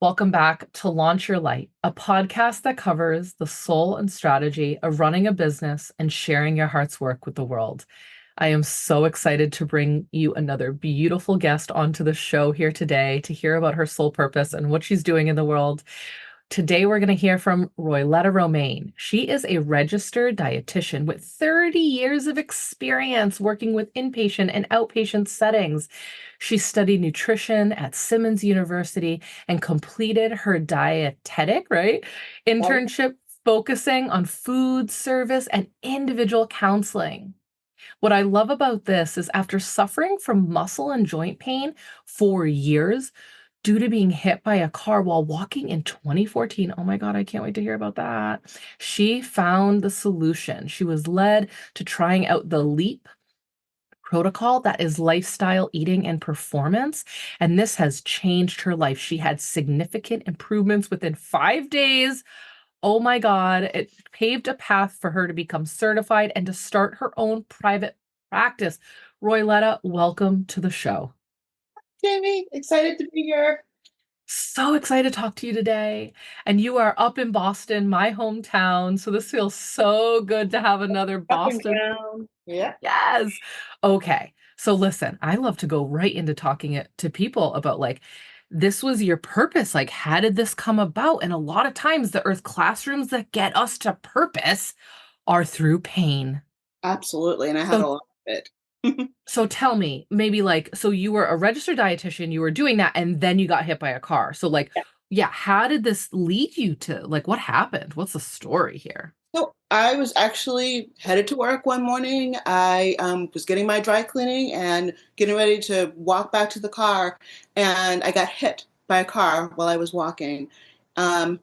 Welcome back to Launch Your Light, a podcast that covers the soul and strategy of running a business and sharing your heart's work with the world. I am so excited to bring you another beautiful guest onto the show here today to hear about her soul purpose and what she's doing in the world. Today, we're going to hear from Royletta Romain. She is a registered dietitian with 30 years of experience working with inpatient and outpatient settings. She studied nutrition at Simmons University and completed her dietetic, right, Right. internship focusing on food service and individual counseling. What I love about this is after suffering from muscle and joint pain for years, due to being hit by a car while walking in 2014. Oh my God, I can't wait to hear about that. She found the solution. She was led to trying out the LEAP protocol, that is lifestyle eating and performance. And this has changed her life. She had significant improvements within 5 days. Oh my God, it paved a path for her to become certified and to start her own private practice. Royletta, welcome to the show. Jayme, excited to be here. So excited to talk to you today. And you are up in Boston, my hometown. So this feels so good to have another Up and Boston. down. Yeah. Yes. Okay. So listen, I love to go right into talking it to people about like, this was your purpose. Like, how did this come about? And a lot of times, the earth classrooms that get us to purpose are through pain. Absolutely. And I had a So lot of it. So tell me, maybe like, so you were a registered dietitian, you were doing that, and then you got hit by a car. So like, Yeah. yeah, how did this lead you to like what happened? What's the story here? So I was actually headed to work one morning. I was getting my dry cleaning and getting ready to walk back to the car, and I got hit by a car while I was walking. Um,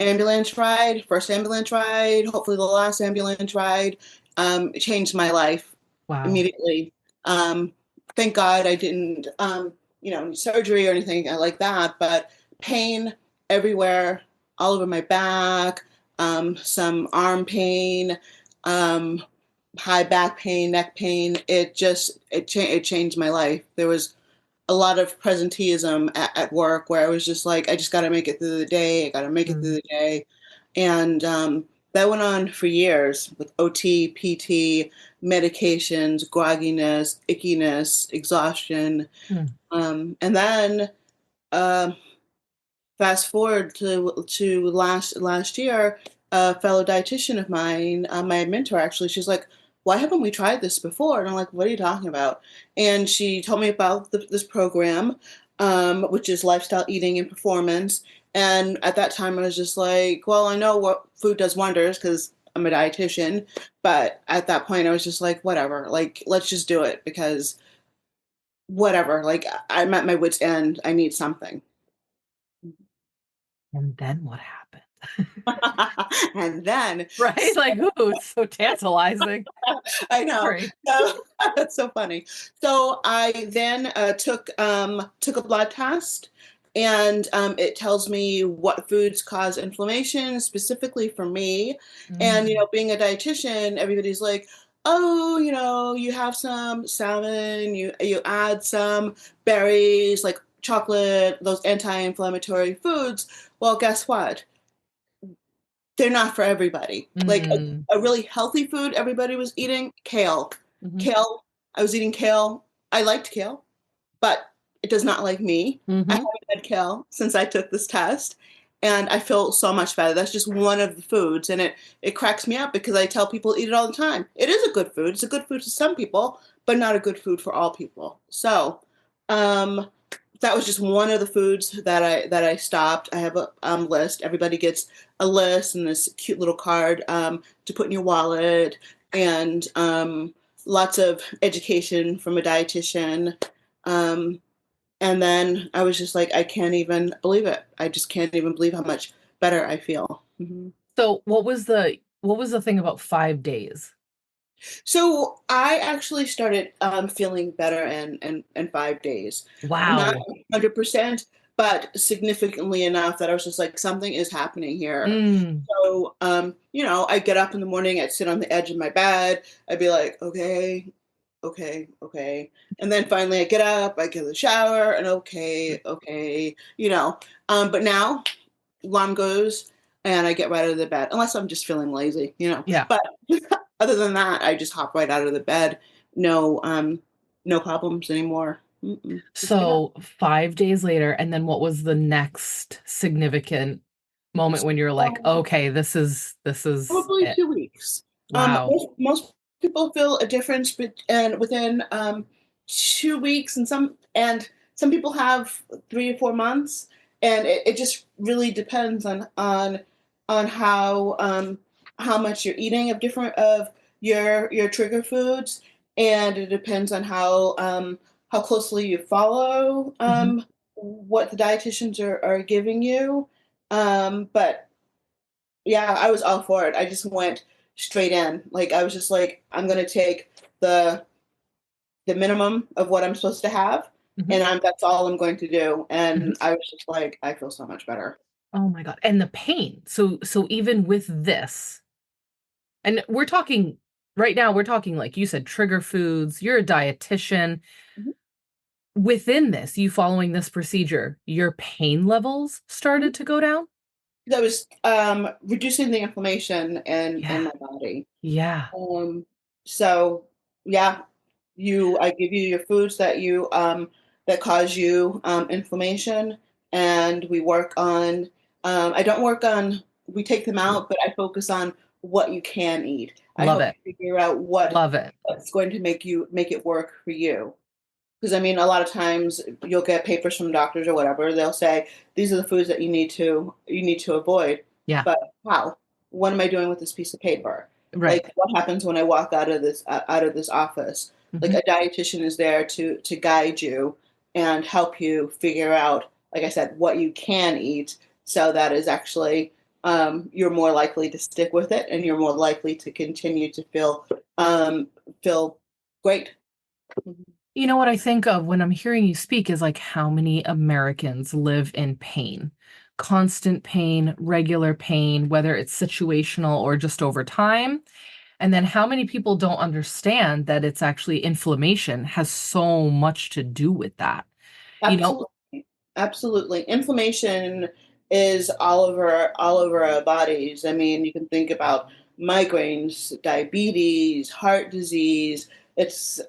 Ambulance ride, first ambulance ride, hopefully the last ambulance ride, it changed my life Wow. immediately. Um, thank God I didn't, need surgery or anything like that, but pain everywhere, all over my back, some arm pain, um, high back pain, neck pain. It changed my life. There was a lot of presenteeism at work where I was just like, I just got to make it through the day. I got to make it through Mm, the day. And that went on for years with OT, PT, medications, grogginess, ickiness, exhaustion. mm, And then uh, fast forward to last year, a fellow dietitian of mine, my mentor actually, she's like, "Why haven't we tried this before?" And I'm like, "What are you talking about?" And she told me about this program, which is lifestyle eating and performance. And at that time, I was just like, "Well, I know what food does wonders because I'm a dietitian." But at that point, I was just like, "Whatever, like let's just do it because whatever." Like I'm at my wit's end. I need something. and then what happened? And then, Right? Like, ooh, it's so tantalizing. I know. Sorry. So, that's so funny. So I then took a blood test, and it tells me what foods cause inflammation specifically for me. And Mm, being a dietitian, everybody's like, "Oh, you have some salmon, you add some berries, like chocolate, those anti-inflammatory foods." Well, guess what? They're not for everybody. Like mm, a really healthy food everybody was eating, kale. mhm, Kale, I was eating kale. I liked kale, but it does not like me. I mhm. haven't had kale since I took this test, and I feel so much better. That's just one of the foods, and it cracks me up because I tell people eat it all the time. It is a good food. It's a good food to some people, but not a good food for all people. So, um, that was just one of the foods that I stopped. I have a list. Everybody gets a list and this cute little card to put in your wallet, and lots of education from a dietitian. Um, and then I was just like, I can't even believe it. I just can't even believe how much better I feel. Mhm. So what was the thing about 5 days? So I actually started feeling better in 5 days. Not Wow. 100%, but significantly enough that I was just like, something is happening here. Mm, So, I get up in the morning, I'd sit on the edge of my bed, I'd be like, okay, okay, okay. And then finally I get up, I get in the shower, and okay, okay, But now alarm goes and I get right out of the bed, unless I'm just feeling lazy, Yeah. But other than that, I just hop right out of the bed. No, no problems anymore. Just get up. So 5 days later, and then what was the next significant moment when you're like, So, okay, this is probably it. 2 weeks. Wow. Most people feel a difference, and within 2 weeks, and some people have 3 or 4 months, and it just really depends on how much you're eating of different of your trigger foods, and it depends on how closely you follow Mhm. what the dietitians are giving you. But yeah, I was all for it. I just went straight in. Like I was just like, I'm gonna take the the minimum of what I'm supposed to have, Mhm. and that's all I'm going to do. Mhm. And I was just like, I feel so much better. Oh my God. And the pain. So even with this, and we're talking right now, we're talking like you said, trigger foods, you're a dietitian. Mhm. Within this, you following this procedure, your pain levels Mhm. started to go down? That was reducing the inflammation in Yeah. my body. Yeah. Um, so yeah, I give you your foods that cause you inflammation, and we work on. I don't work on. We take them out, but I focus on what you can eat. I Love help it. you figure out Love it. what's going to make it work for you. Because I mean, a lot of times you'll get papers from doctors or whatever. They'll say these are the foods that you need to avoid. Yeah. But how? What am I doing with this piece of paper? Right. Like, what happens when I walk out of this office? Like, Mhm. a dietitian is there to guide you and help you figure out, like I said, what you can eat, so that is actually you're more likely to stick with it, and you're more likely to continue to feel great. You know what I think of when I'm hearing you speak is like how many Americans live in pain, constant pain, regular pain, whether it's situational or just over time. And then how many people don't understand that it's actually inflammation has so much to do with that. You know, Absolutely. Absolutely. Inflammation is all over our bodies. I mean, you can think about migraines, diabetes, heart disease. It's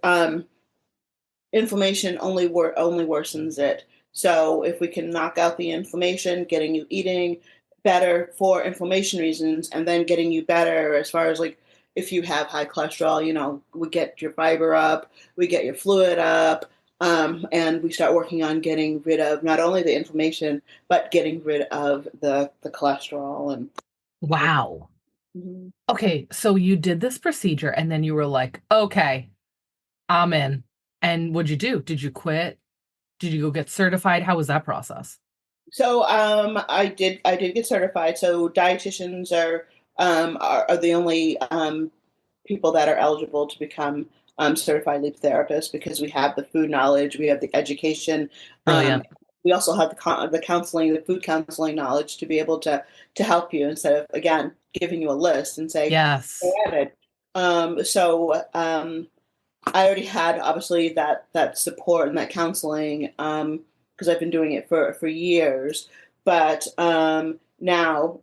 inflammation only worsens it. So if we can knock out the inflammation, getting you eating better for inflammation reasons, and then getting you better as far as like if you have high cholesterol, we get your fiber up, we get your fluid up, and we start working on getting rid of not only the inflammation but getting rid of the cholesterol and everything. wow. Mhm. Okay, so you did this procedure and then you were like, okay, I'm in. And what'd you do? Did you quit? Did you go get certified? How was that process? So I did get certified. So dietitians are the only people that are eligible to become certified leap therapists because we have the food knowledge, we have the education, um, Brilliant. we also have the counseling, the food counseling knowledge to be able to help you instead of again giving you a list and say go Yes. at it. I already had obviously that support and that counseling because I've been doing it for years. But now,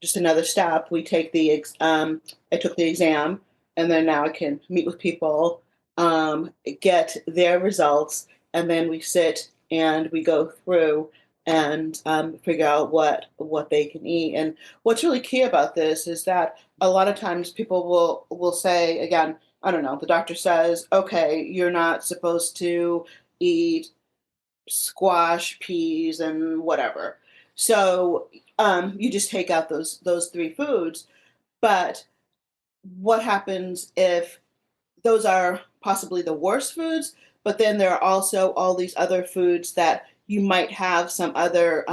just another step. I took the exam, and then now I can meet with people, get their results, and then we sit and we go through and figure out what they can eat. And what's really key about this is that a lot of times people will say again, I don't know, the doctor says, okay, you're not supposed to eat squash, peas, and whatever. So you just take out those three foods. But what happens if those are possibly the worst foods, but then there are also all these other foods that you might have some other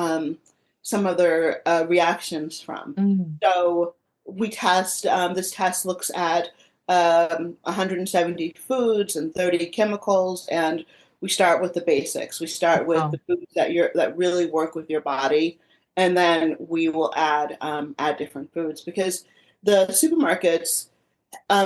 reactions from. Mm. So we test. This test looks at 170 foods and 30 chemicals, and we start with the basics. We start with Wow. the foods that really work with your body, and then we will add different foods because the supermarkets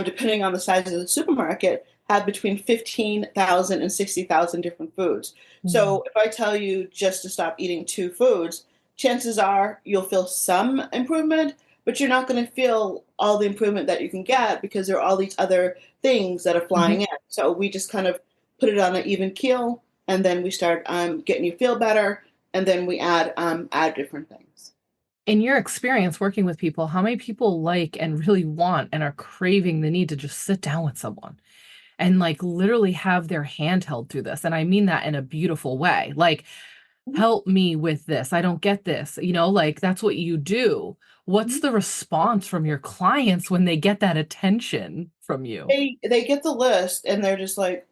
depending on the size of the supermarket, have between 15,000 and 60,000 different foods. Mm. So if I tell you just to stop eating two foods, chances are you'll feel some improvement, but you're not going to feel all the improvement that you can get because there are all these other things that are flying Mhm. in. So we just kind of put it on an even keel, and then we start getting you feel better, and then we add different things. In your experience working with people, how many people like and really want and are craving the need to just sit down with someone and like literally have their hand held through this? And I mean that in a beautiful way. Like, Mhm. help me with this. I don't get this. Like that's what you do. What's Mhm. the response from your clients when they get that attention from you? They get the list and they're just like,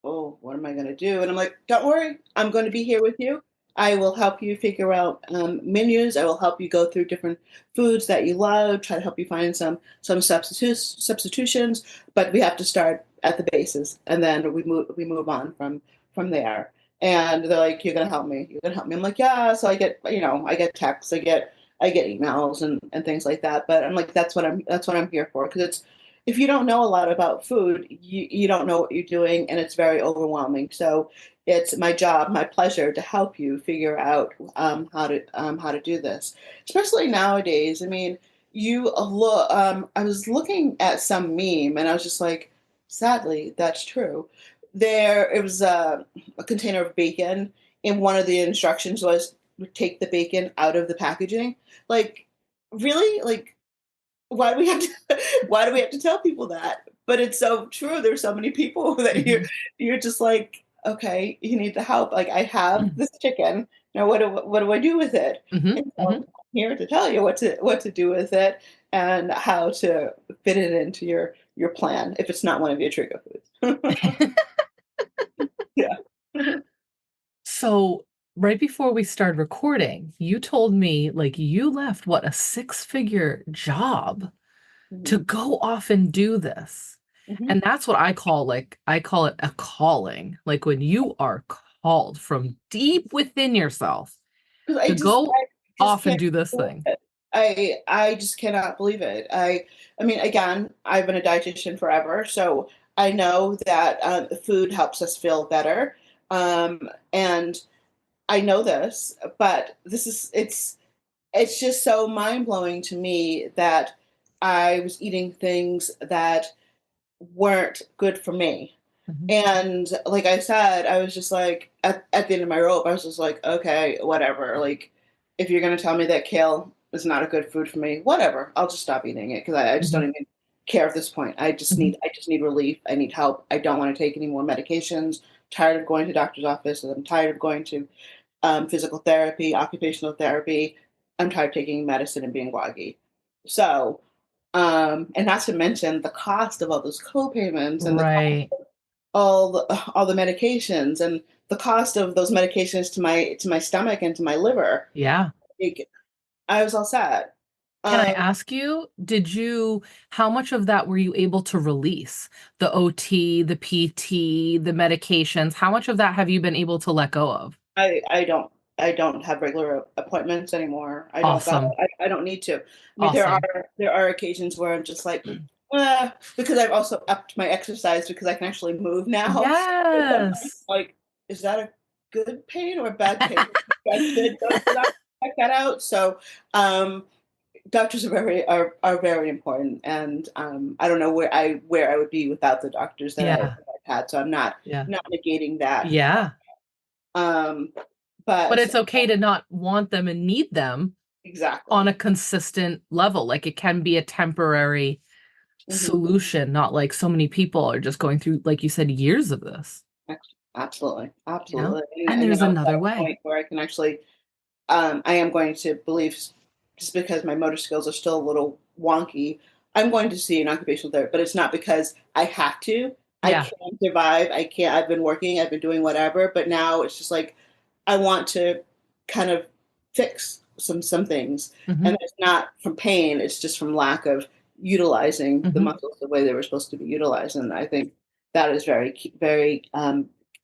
oh, what am I going to do? And I'm like, don't worry, I'm going to be here with you. I will help you figure out menus. I will help you go through different foods that you love. Try to help you find some substitutions. But we have to start at the bases, and then we move on from there. And they're like, "You're going to help me. You're going to help me." I'm like, "Yeah." So I get texts, I get emails and things like that. But I'm like, that's what I'm here for because it's if you don't know a lot about food, you don't know what you're doing, and it's very overwhelming. So it's my job, my pleasure to help you figure out how to do this, especially nowadays. I mean, you look. I was looking at some meme, and I was just like, sadly, that's true. It was a container of bacon, and one of the instructions was take the bacon out of the packaging. Like, really? Like, why do we have to why do we have to tell people that? But it's so true. There's so many people that you're Mhm. you're just like, okay, you need the help. Like I have Mm. this chicken. Now what do I do with it? Mhm. And so Mhm. I'm here to tell you what to do with it and how to fit it into your plan if it's not one of your trigger foods. Yeah. So, right before we started recording, you told me like you left what a six-figure job to Mhm. go off and do this. Mhm. And that's what I call it a calling. Like when you are called from deep within yourself Because to go I just off and can't do this believe thing. it. I just cannot believe it. I mean, again, I've been a dietitian forever, so I know that food helps us feel better, and I know this, but it's just so mind blowing to me that I was eating things that weren't good for me. Mhm. And like I said, I was just like at the end of my rope, I was just like, okay, whatever. Like if you're gonna tell me that kale is not a good food for me, whatever. I'll just stop eating it because I just don't Mhm. even care at this point. Mhm. I just need relief. I need help. I don't want to take any more medications. Tired of going to doctor's office. I'm tired of going to physical therapy, occupational therapy. I'm tired of taking medicine and being groggy. So, and not to mention the cost of all those co-payments and the Right. all the medications and the cost of those medications to my stomach and to my liver. Yeah. Like, I was all set. Can I Um, ask you, how much of that were you able to release? The OT, the PT, the medications, how much of that have you been able to let go of? I don't have regular appointments anymore. Awesome. I don't need to. I mean, Awesome. there are occasions where I'm just like, because I've also upped my exercise because I can actually move now. But sometimes, Yes. like, is that a good pain or a bad pain? I should go to the doctor to check that out. So, um, doctors are very important, and I don't know where I would be without the doctors Yeah. that I've had. So I'm not Yeah. not negating that. Yeah. Um, But but it's okay to not want them and need them on exactly. a consistent level. Like it can be a temporary Hmm. solution, not like so many people are just going through, like you said, years of this, Absolutely, you know? absolutely. And And there's now it's at another a way. point where I can actually, I am going to believe, just because my motor skills are still a little wonky, I'm going to see an occupational therapist, but it's not because I have to. I Yeah. can survive. I can't. I've been working. I've been doing whatever, but now it's just like I want to kind of fix some things, Hmm. and it's not from pain. It's just from lack of utilizing the Hmm. muscles the way they were supposed to be utilized. And I think that is very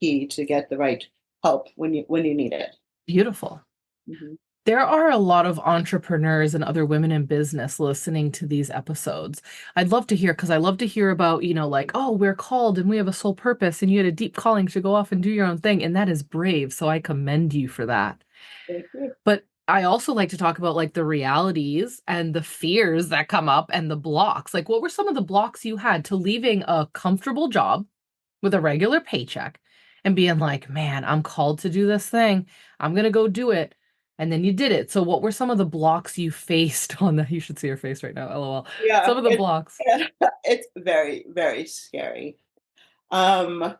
key to get the right help when you need it. Beautiful. Mhm. There are a lot of entrepreneurs and other women in business listening to these episodes. I'd love to hear, because I love to hear about, like, oh, we're called and we have a sole purpose and you had a deep calling to go off and do your own thing. And that is brave. So I commend you for that. Thank you. But I also like to talk about like the realities and the fears that come up and the blocks. Like, what were some of the blocks you had to leaving a comfortable job with a regular paycheck and being like, man, I'm called to do this thing. I'm going to go do it. And then you did it. So, what were some of the blocks you faced on that? You should see your face right now. LOL. Yeah, Some of the blocks. it's very, very scary. Um,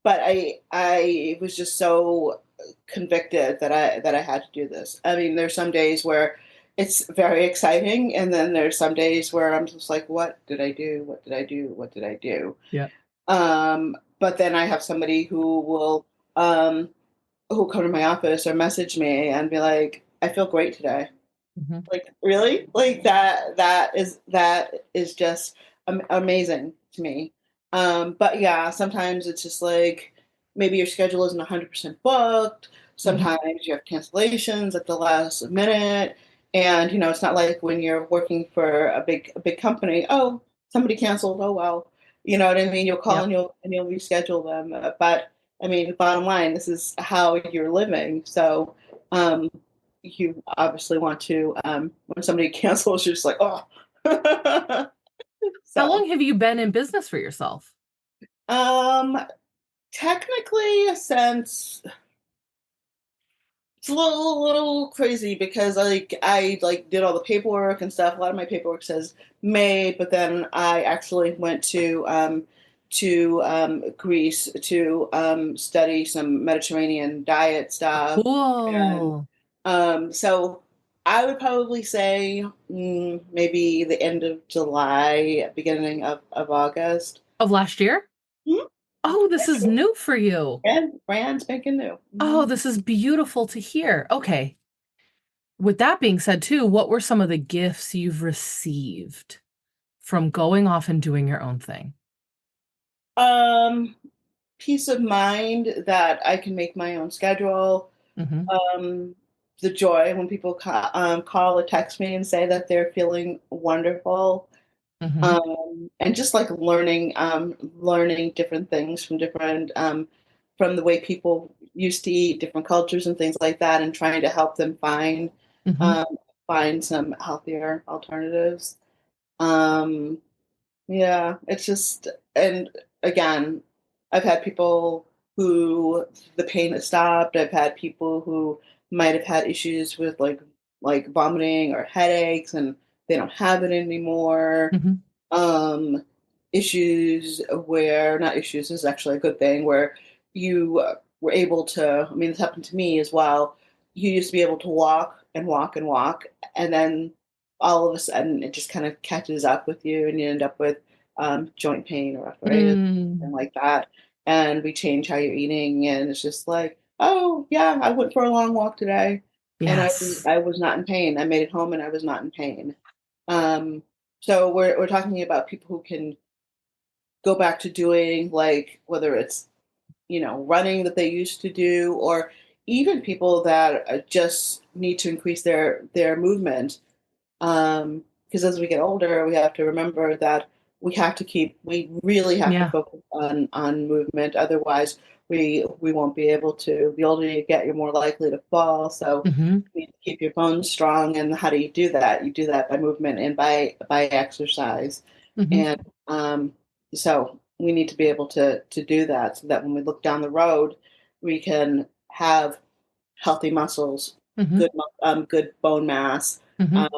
but I was just so convicted that I had to do this. I mean, there's some days where it's very exciting, and then there's some days where I'm just like, what did I do? What did I do? What did I do? Yeah. But then I have somebody um who come to my office or message me and be like, I feel great today. Hmm. Like, really? Like that is just amazing to me. But yeah, sometimes it's just like maybe your schedule isn't 100% booked. Hmm. Sometimes you have cancellations at the last minute. And it's not like when you're working for a big company, oh, somebody canceled, oh well. You know what I mean? You'll call Yep. and you'll reschedule them. But I mean, bottom line, this is how you're living. So um you obviously want to when somebody cancels, you're just like, oh. How So long have you been in business for yourself? um technically since it's a little crazy because I did all the paperwork and stuff. A lot of my paperwork says May, but then I actually went to Greece to study some Mediterranean diet stuff. And Cool. so I would probably say maybe the end of July, beginning of August. Of last year? Mhm. Oh, this is new for you. And brand spanking new. Oh, Mhm. this is beautiful to hear. Okay. With that being said, too, what were some of the gifts you've received from going off and doing your own thing? Um, Peace of mind that I can make my own schedule. Hmm. Um, the joy when people call or text me and say that they're feeling wonderful. Hmm. And just like learning different things from the way people used to eat, different cultures and things like that, and trying to help them Hmm. um, find some healthier alternatives. Um, yeah, it's just, and again, I've had people who the pain has stopped. I've had people who might have had issues with like vomiting or headaches, and they don't have it anymore. Hmm. um, Issues where, not issues, this is actually a good thing, where you were able to, I mean, this happened to me as well. You used to be able to walk and walk and walk, and then all of a sudden it just kind of catches up with you, and you end up with joint pain or arthritis, Mm, something like that. And we change how you're eating, and it's just like, oh, yeah, I went for a long walk today, and yes. I was not in pain. I made it home and I was not in pain. Um, so we're talking about people who can go back to doing, like, whether it's running that they used to do, or even people that just need to increase their movement. Because as we get older, we have to remember that we really have to Yeah. focus on movement. Otherwise, we won't be able to. The older you get, you're more likely to fall. So Hmm. you need to keep your bones strong. And how do you do that? You do that by movement and by exercise. Hmm. And so we need to be able to do that so that when we look down the road, we can have healthy muscles, Hmm. good bone mass, Hmm. um,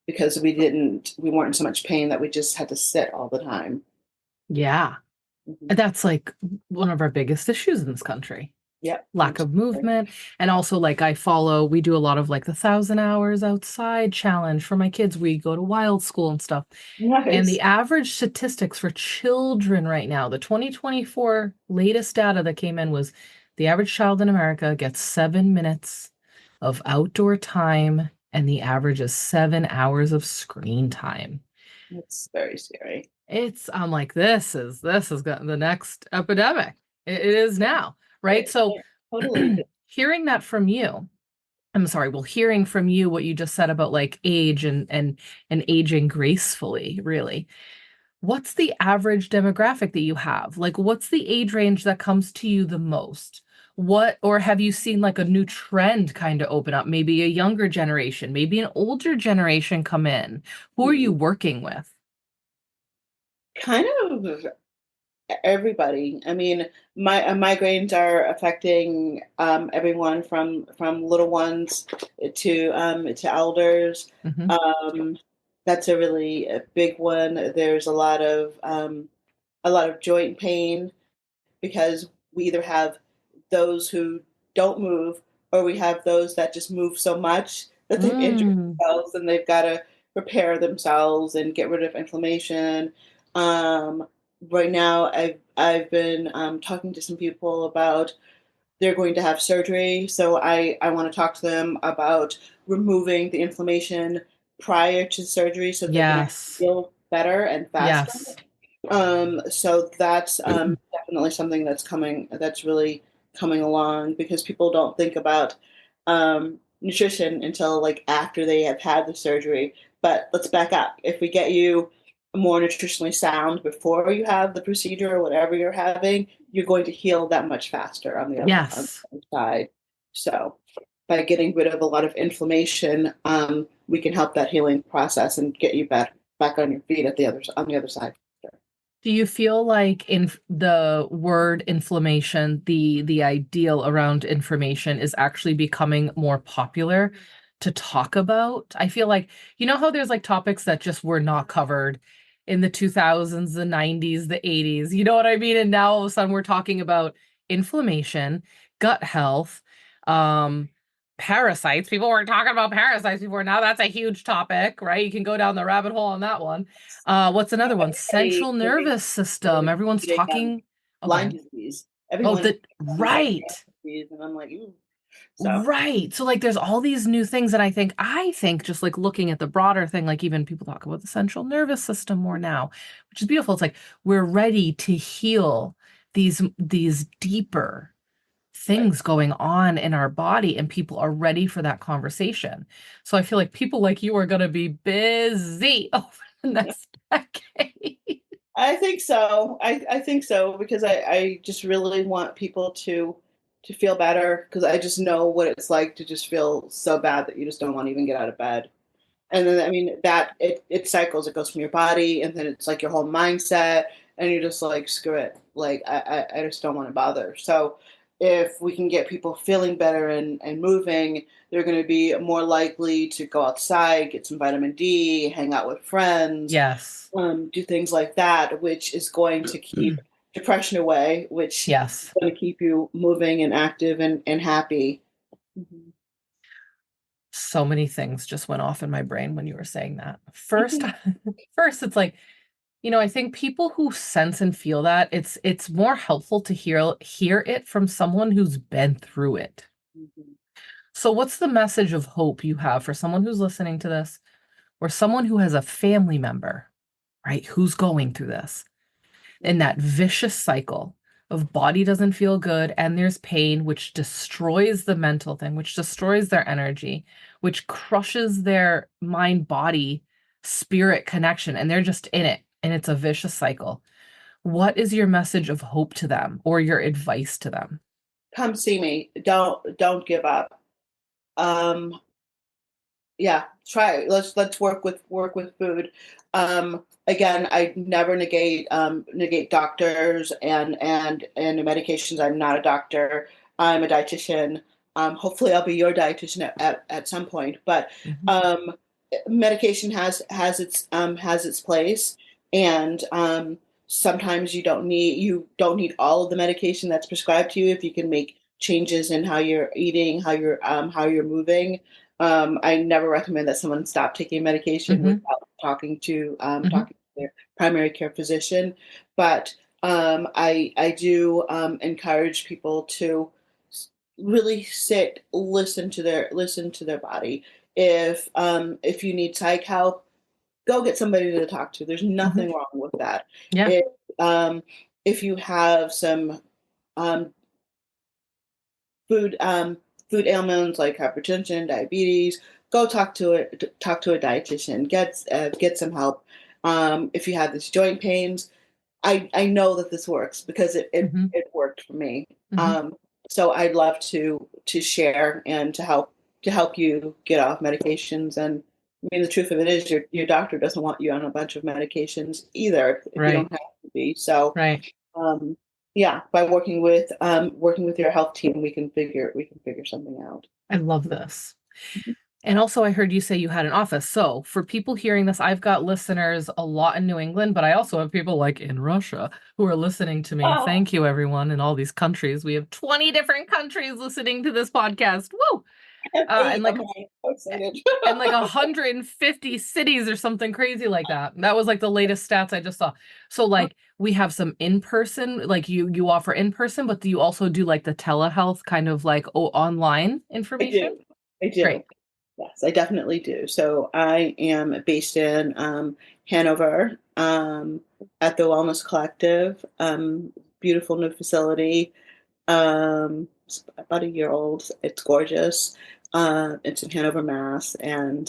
because we weren't in so much pain that we just had to sit all the time. Yeah. Hmm. That's like one of our biggest issues in this country. Yep, Lack of absolutely. movement. And also, like, we do a lot of like the 1,000 hours outside challenge for my kids. We go to wild school and stuff. And the Nice. average statistics for children right now, the 2024 latest data that came in was the average child in America gets 7 minutes of outdoor time, and the average is 7 hours of screen time. It's very scary. I'm like, this is the next epidemic. It is now, right? Right, So right. Totally. hearing that from you, I'm sorry, well, hearing from you what you just said about like age and aging gracefully, really. What's the average demographic that you have? Like, what's the age range that comes to you the most? What, or have you seen like a new trend kind of open up? Maybe a younger generation, maybe an older generation come in. Who are you working with? Kind of everybody. I mean, my migraines are affecting everyone from little ones to elders. Hmm. Um, that's a really a big one. There's a lot of joint pain because we either have those who don't move or we have those that just move so much that they've injured Mm. themselves and they've got to repair themselves and get rid of inflammation. Um, right now, I've been talking to some people about they're going to have surgery, so I want to talk to them about removing the inflammation prior to surgery so they can actually Yes. feel better and faster. Yes. So that's definitely something that's really coming along because people don't think about nutrition until like after they have had the surgery. But let's back up. If we get you more nutritionally sound before you have the procedure or whatever you're having, you're going to heal that much faster on Yes. the other side. So by getting rid of a lot of inflammation, we can help that healing process and get you back on your feet at the other on the other side. Do you feel like in the word inflammation, the ideal around information is actually becoming more popular to talk about? I feel like, you know how there's like topics that just were not covered in the 2000s, the 90s, the 80s. You know what I mean? And now all of a sudden we're talking about inflammation, gut health, um, parasites. People weren't talking about parasites before. Now that's a huge topic, right? You can go down the rabbit hole on that one. What's another one? Everybody Central nervous system. Everyone's getting talking. Oh, go Lyme ahead. disease. Oh, Everyone the is getting Lyme right. disease, and I'm like, ooh. So Right. So like there's all these new things and I think just like looking at the broader thing, like even people talk about the central nervous system more now, which is beautiful. It's like we're ready to heal these deeper right. things going on in our body and people are ready for that conversation. So I feel like people like you are going to be busy over the next decade. I think so. I think so because I just really want people to feel better because I just know what it's like to just feel so bad that you just don't want to even get out of bed. And then I mean that it cycles. It goes from your body, and then it's like your whole mindset, and you're just like, screw it. Like I just don't want to bother. So if we can get people feeling better and moving, they're going to be more likely to go outside, get some vitamin D, hang out with friends, Yes. do things like that, which is going to keep depression away, which is Yes. going to keep you moving and active and happy. Mhm. So many things just went off in my brain when you were saying that. First, first it's like, I think people who sense and feel that it's more helpful to hear it from someone who's been through it. Mhm. So what's the message of hope you have for someone who's listening to this or someone who has a family member, right, who's going through this? In that vicious cycle of body doesn't feel good and there's pain, which destroys the mental thing, which destroys their energy, which crushes their mind body spirit connection. And they're just in it. And it's a vicious cycle. What is your message of hope to them or your advice to them? Come see me. Don't give up. Um, yeah, try it. Let's work with food. Again, I never negate doctors and medications. I'm not a doctor. I'm a dietitian. Hopefully, I'll be your dietitian at some point. But Mhm. um, medication has its place, and sometimes you don't need all of the medication that's prescribed to you if you can make changes in how you're eating, how you're moving. I never recommend that someone stop taking medication Mhm. without Mhm. talking to their primary care physician. But I do encourage people to really listen to their body. If you need psych help, go get somebody to talk to. There's Mhm. nothing wrong with that. Yeah. If if you have some um, food food ailments like hypertension, diabetes, go talk to a dietitian. Get some help. If you have these joint pains, I know that this works because Hmm. it worked for me. Hmm. Um, so I'd love to share and to help you get off medications. And I mean, the truth of it is, your doctor doesn't want you on a bunch of medications either if you Right. don't have to be. So Right. um, yeah, by working with your health team, we can figure something out. I love this. And also, I heard you say you had an office. So, for people hearing this, I've got listeners a lot in New England, but I also have people like in Russia who are listening to me. Oh, Thank you, everyone, in all these countries. We have 20 different countries listening to this podcast. Woo! eight. And Oh like my, so excited. 150 cities or something crazy like that. That was like the latest stats I just saw. So like we have some in-person, like you offer in-person, but do you also do like the telehealth kind of like online I information? do. I do. Great. Yes, I definitely do. So I am based in Hanover at the Wellness Collective, beautiful new facility. It's about a year old. It's gorgeous. It's in Hanover, Mass. And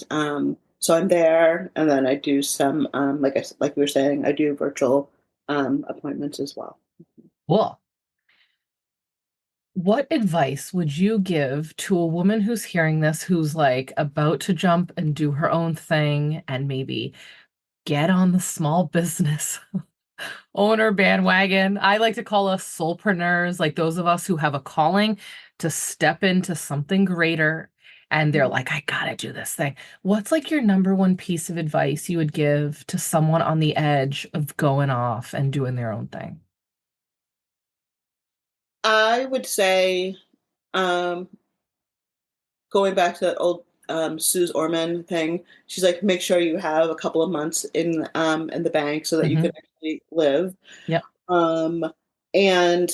so I'm there, and then I do some, like we were saying, I do virtual appointments as well. Cool. What advice would you give to a woman who's hearing this, who's like about to jump and do her own thing and maybe get on the small business owner bandwagon? I like to call us soulpreneurs, like those of us who have a calling to step into something greater. And they're like, I gotta do this thing. What's like your number one piece of advice you would give to someone on the edge of going off and doing their own thing? I would say, um, going back to that old Suze Orman thing, she's like, make sure you have a couple of months in the bank so that you Hmm. can actually live, Yep. um, and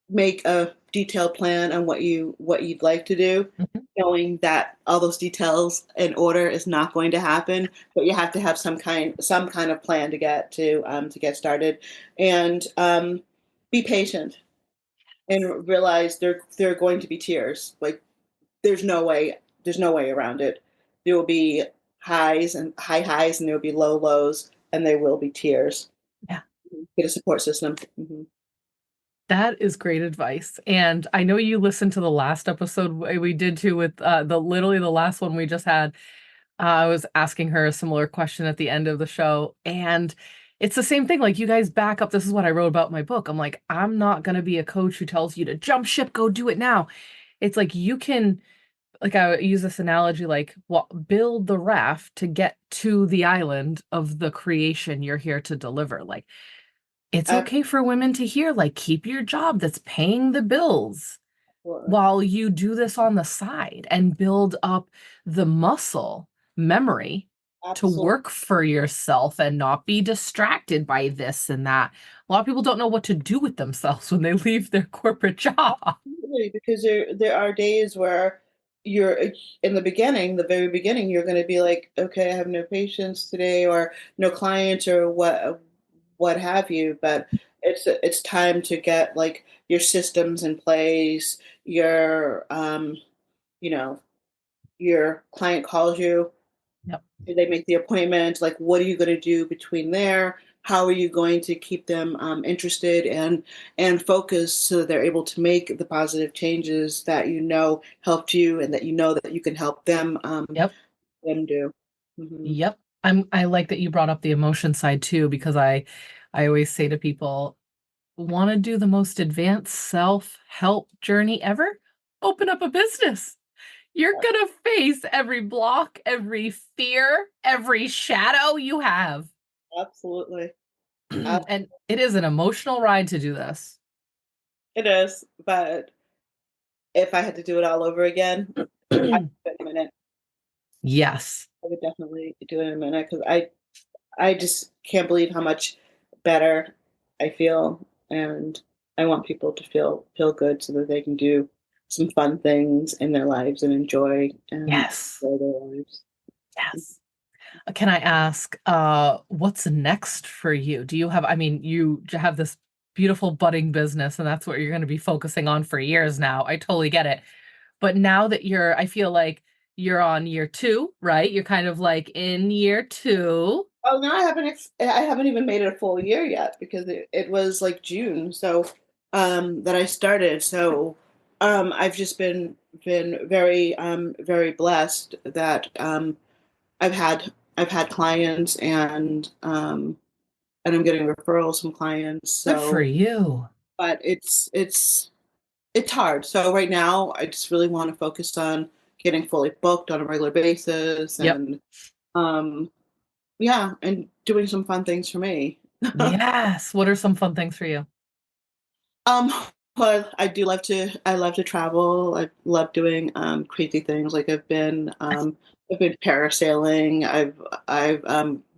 make a detailed plan on what you'd like to do, Mhm. knowing that all those details in order is not going to happen, but you have to have some kind of plan to get started, and be patient and realize there are going to be tears. Like there's no way around it. There will be high highs and there will be low lows and there will be tears. Yeah. Get a support system. Hmm. That is great advice. And I know you listened to the last episode we did too with the literally the last one we just had. I was asking her a similar question at the end of the show. And it's the same thing. Like, you guys back up. This is what I wrote about in my book. I'm like, I'm not going to be a coach who tells you to jump ship, go do it now. It's like you can, like, I use this analogy, like, build the raft to get to the island of the creation you're here to deliver. Like, it's okay for women to hear, like, keep your job that's paying the bills Absolutely. while you do this on the side and build up the muscle memory to Absolutely. work for yourself and not be distracted by this and that. A lot of people don't know what to do with themselves when they leave their corporate job. Absolutely, because there are days where you're in the very beginning, you're going to be like, okay, I have no patients today, or no clients, or what have you. But it's time to get like your systems in place. You know, your client calls you. Yep. Do they make the appointment? Like, what are you going to do between there? How are you going to keep them interested and focused so that they're able to make the positive changes that you know helped you and that you know that you can help Yep. them do. Hmm. Yep. I like that you brought up the emotion side too, because I always say to people, want to do the most advanced self-help journey ever? Open up a business. You're gonna face every block, every fear, every shadow you have. Absolutely. And it is an emotional ride to do this. It is, but if I had to do it all over again, I'd do it in a minute. Yes. I would definitely do it in a minute because I just can't believe how much better I feel, and I want people to feel good so that they can do some fun things in their lives and Yes. enjoy their lives. Yes. Can I ask, what's next for you? Do you have, I mean, you have this beautiful budding business, and that's what you're going to be focusing on for years now. I totally get it. But now that I feel like you're on year two, right? You're kind of like in year two. Oh no, I haven't even made it a full year yet because it was like June, so that I started. So I've just been very very blessed that I've had clients and I'm getting referrals from clients. Good for So, you. but it's hard. So right now, I just really want to focus on getting fully booked on a regular basis Yep. and um yeah, and doing some fun things for me. Yes. What are some fun things for you? Um, well, I love to travel. I love doing crazy things. Like I've been parasailing. I've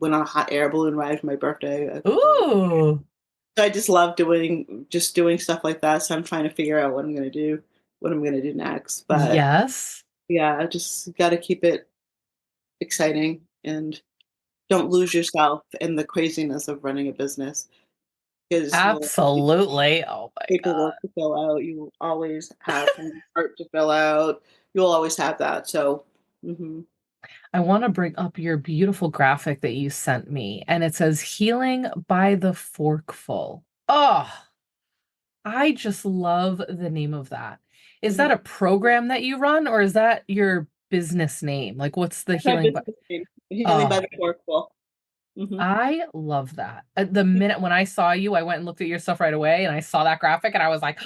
went on a hot air balloon ride for my birthday a couple of years. Ooh, So I just love doing stuff like that. So I'm trying to figure out what I'm gonna do next. But yes. yeah, I just got to keep it exciting and don't lose yourself in the craziness of running a business because you'll Absolutely. Oh my God. paperwork to fill out. You will always have some art to fill out. You'll always have that. So, I want to bring up your beautiful graphic that you sent me, and it says Healing by the Forkful. Oh, I just love the name of that. Is that mhm. a program that you run, or is that your business name? Like, what's the That's my Healing by? business name. Healing by Oh, the Forkful. Hmm. I love that. The minute when I saw you, I went and looked at your stuff right away, and I saw that graphic, and I was like,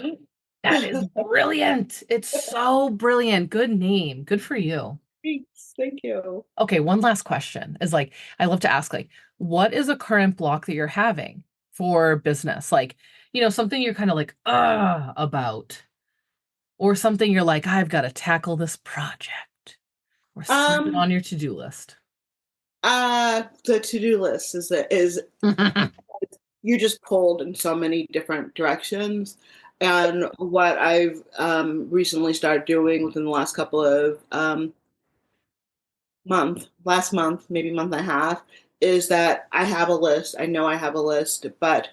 that is brilliant. It's so brilliant. Good name. Good for you. Thanks. Thank you. Okay, one last question is like, I love to ask, like, what is a current block that you're having for business? Like, something you're kind of like, about, or something you're like, I've got to tackle this project, or something Um, on your to-do list. the to-do list is you just pulled in so many different directions. And what I've recently started doing within the last couple of last month, maybe month and a half, is that I have a list. I know I have a list, but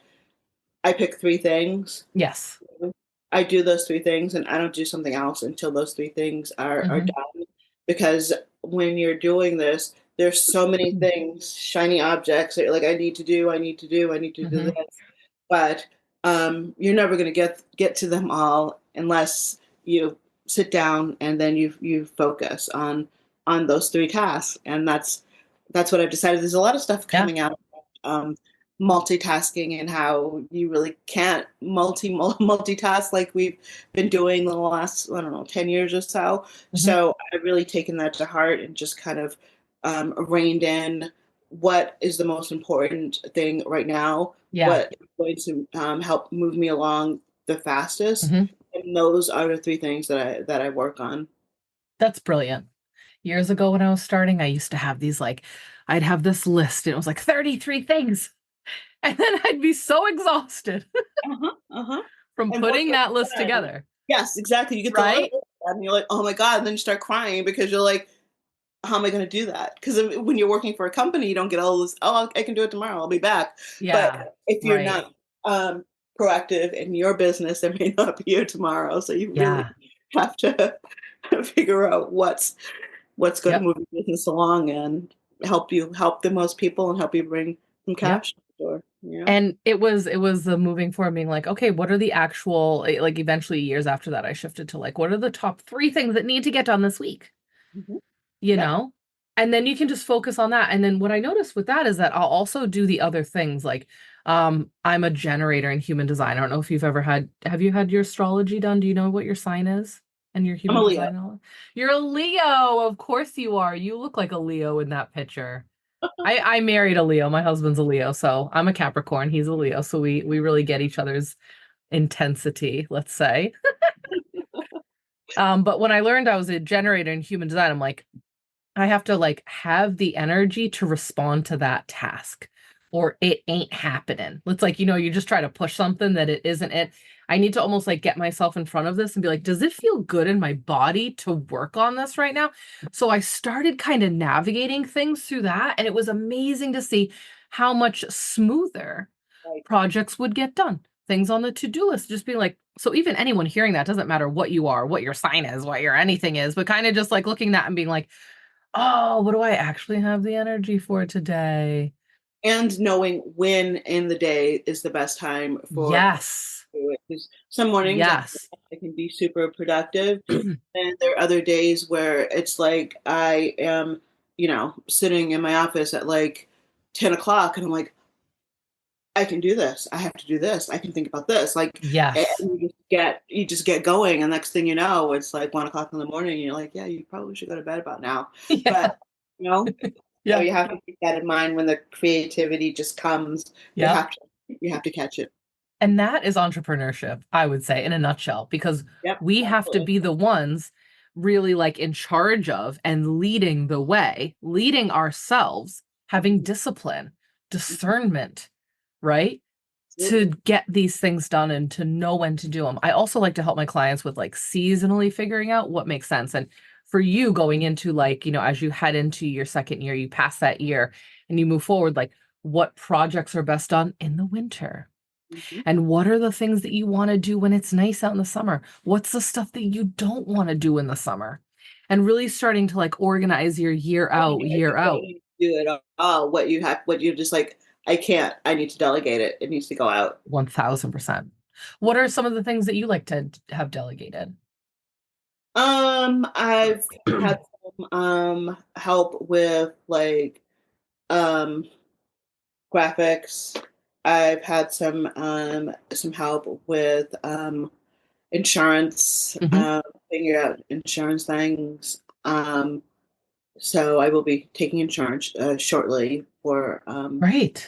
I pick three things. Yes. I do those three things, and I don't do something else until those three things are Hmm. done. Because when you're doing this, there's so many things, shiny objects that you're like, I need to do Hmm. this. But you're never going to get to them all unless you sit down and then you focus on those three tasks, and that's what I've decided. There's a lot of stuff Yeah. coming out um, multitasking and how you really can't multitask like we've been doing the last, I don't know, 10 years or so. Hmm. So I've really taken that to heart and just kind of reined in what is the most important thing right now, Yeah. what is going to help move me along the fastest. Hmm. And those are the three things that I work on. That's brilliant. Years ago when I was starting, I used to have these like, I'd have this list, and it was like 33 things. And then I'd be so exhausted Uh-huh, uh-huh. from And once putting they're that list done, together, yes, exactly. You get the little right? bit and you're like, oh my God. And then you start crying because you're like, how am I going to do that? Because when you're working for a company, you don't get all this, oh, I can do it tomorrow. I'll be back. Yeah, But if you're right. not proactive in your business, there may not be a tomorrow. So you really Yeah. have to figure out what's going to Yep. move your business along and help the most people and help you bring some Yep. cash to the door. Yeah. And it was the moving forward being like, okay, what are the actual like eventually years after that I shifted to like, what are the top three things that need to get done this week? Hmm. You Yep. know? And then you can just focus on that. And then what I noticed with that is that I'll also do the other things like I'm a generator in human design. I don't know if have you had your astrology done? Do you know what your sign is and your I'm human a Leo. design? You're a Leo. Of course you are. You look like a Leo in that picture. I married a Leo. My husband's a Leo, so I'm a Capricorn. He's a Leo, so we really get each other's intensity, let's say. But when I learned I was a generator in human design, I'm like, I have to like have the energy to respond to that task or it ain't happening. It's like, you just try to push something that it isn't it. I need to almost like get myself in front of this and be like, does it feel good in my body to work on this right now? So I started kind of navigating things through that. And it was amazing to see how much smoother Right. projects would get done. Things on the to-do list, just being like, So even anyone hearing that, doesn't matter what you are, what your sign is, what your anything is, but kind of just like looking at that and being like, oh, what do I actually have the energy for today? And knowing when in the day is the best time for Yes. do it. 'Cause some mornings Yes. I can be super productive, and there are other days where it's like I am, sitting in my office at like 10 o'clock, and I'm like, I can do this. I have to do this. I can think about this. Like, and Yes. you just get going, and next thing you know, it's like 1 o'clock in the morning. And you're like, yeah, you probably should go to bed about now. Yeah. But you know, so Yeah. you have to keep that in mind when the creativity just comes. You Yep. have to you have to catch it. And that is entrepreneurship, I would say, in a nutshell, because Yep, we have to absolutely. be the ones really like in charge of and leading the way, leading ourselves, having Mhm, discipline, mhm, discernment, right? To absolutely. get these things done and to know when to do them. I also like to help my clients with like seasonally figuring out what makes sense. And for you going into like, as you head into your second year, you pass that year and you move forward, like what projects are best done in the winter? Mhm. And what are the things that you want to do when it's nice out in the summer? What's the stuff that you don't want to do in the summer? And really starting to like organize your year out, You year don't out. need to do it all. What you're just like, I can't. I need to delegate it. It needs to go out. 1000%. What are some of the things that you like to have delegated? I've had some help with like um graphics. I've had some help with insurance, Hmm. figuring out insurance things. So I will be taking insurance shortly for Right.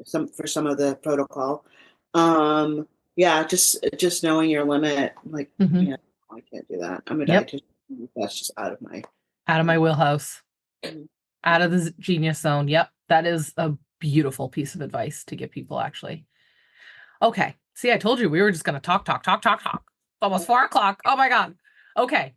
some of the protocol. Um, yeah, just knowing your limit. Like, Hmm. yeah, I can't do that. I'm a Yep. dietitian. That's just out of my. Out of my wheelhouse, Mhm. out of the genius zone. Yep. That is a beautiful piece of advice to give people, actually. Okay. See, I told you we were just going to talk, talk, talk, talk, talk. It's almost 4 o'clock. Oh my God. Okay.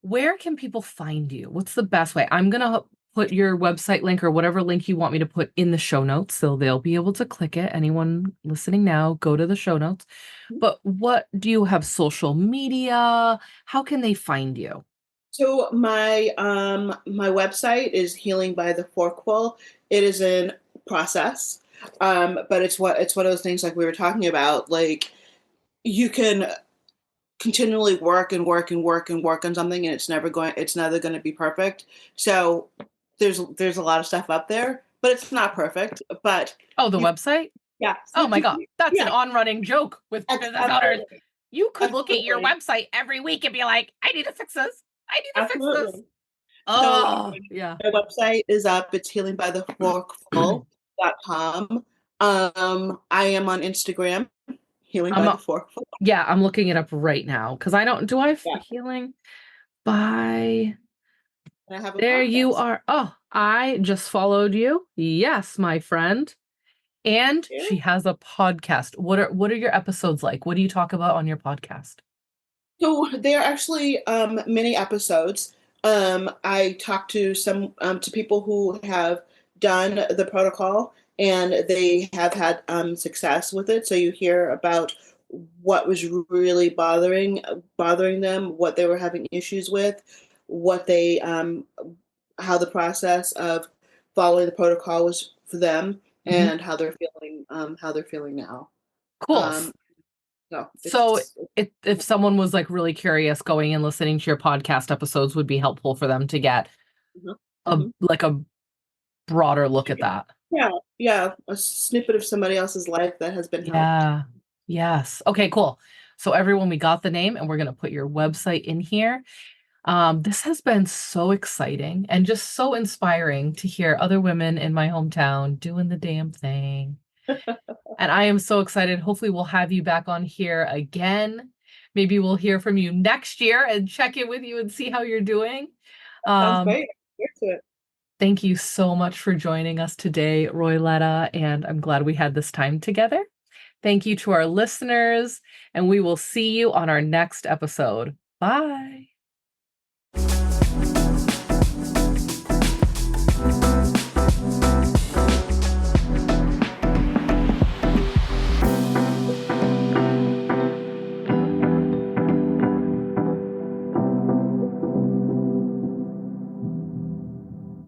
Where can people find you? What's the best way? I'm going to put your website link or whatever link you want me to put in the show notes so they'll be able to click it. Anyone listening now, go to the show notes. But what do you have social media? How can they find you? So my website is Healing by the Forkful. It is in process, but it's one of those things like we were talking about. Like you can continually work and work and work and work on something, and it's never going to be perfect. So there's a lot of stuff up there, but it's not perfect. But Oh, the you website? yeah, so Oh my God. That's an yeah, on-running joke with business owners. absolutely, You could look at your absolutely, website every week and be like, I need to fix this. I need to fix this. absolutely. So Oh, yeah. my website is up. It's healingbytheforkful.com. I am on Instagram, Healing I'm by the Forkful. Yeah, I'm looking it up right now because I don't, do I have Yeah, healing by, and I have a there you podcast. are. Oh, I just followed you. Yes, my friend. And Yeah. she has a podcast. What are your episodes like? What do you talk about on your podcast? So they're actually mini episodes. I talked to some to people who have done the protocol and they have had success with it. So you hear about what was really bothering them, what they were having issues with, what they how the process of following the protocol was for them, Mhm. and how they're feeling now. Cool. Um, so So it's if someone was like really curious, going and listening to your podcast episodes would be helpful for them to get mhm, a mhm. like a broader look at that. Yeah, yeah, a snippet of somebody else's life that has been helped. Yeah. Yes. Okay, cool. So everyone, we got the name and we're going to put your website in here. This has been so exciting and just so inspiring to hear other women in my hometown doing the damn thing. And I am so excited. Hopefully, we'll have you back on here again. Maybe we'll hear from you next year and check in with you and see how you're doing. Sounds Um, great. Here's to it. Thank you so much for joining us today, Royletta, and I'm glad we had this time together. Thank you to our listeners, and we will see you on our next episode. Bye.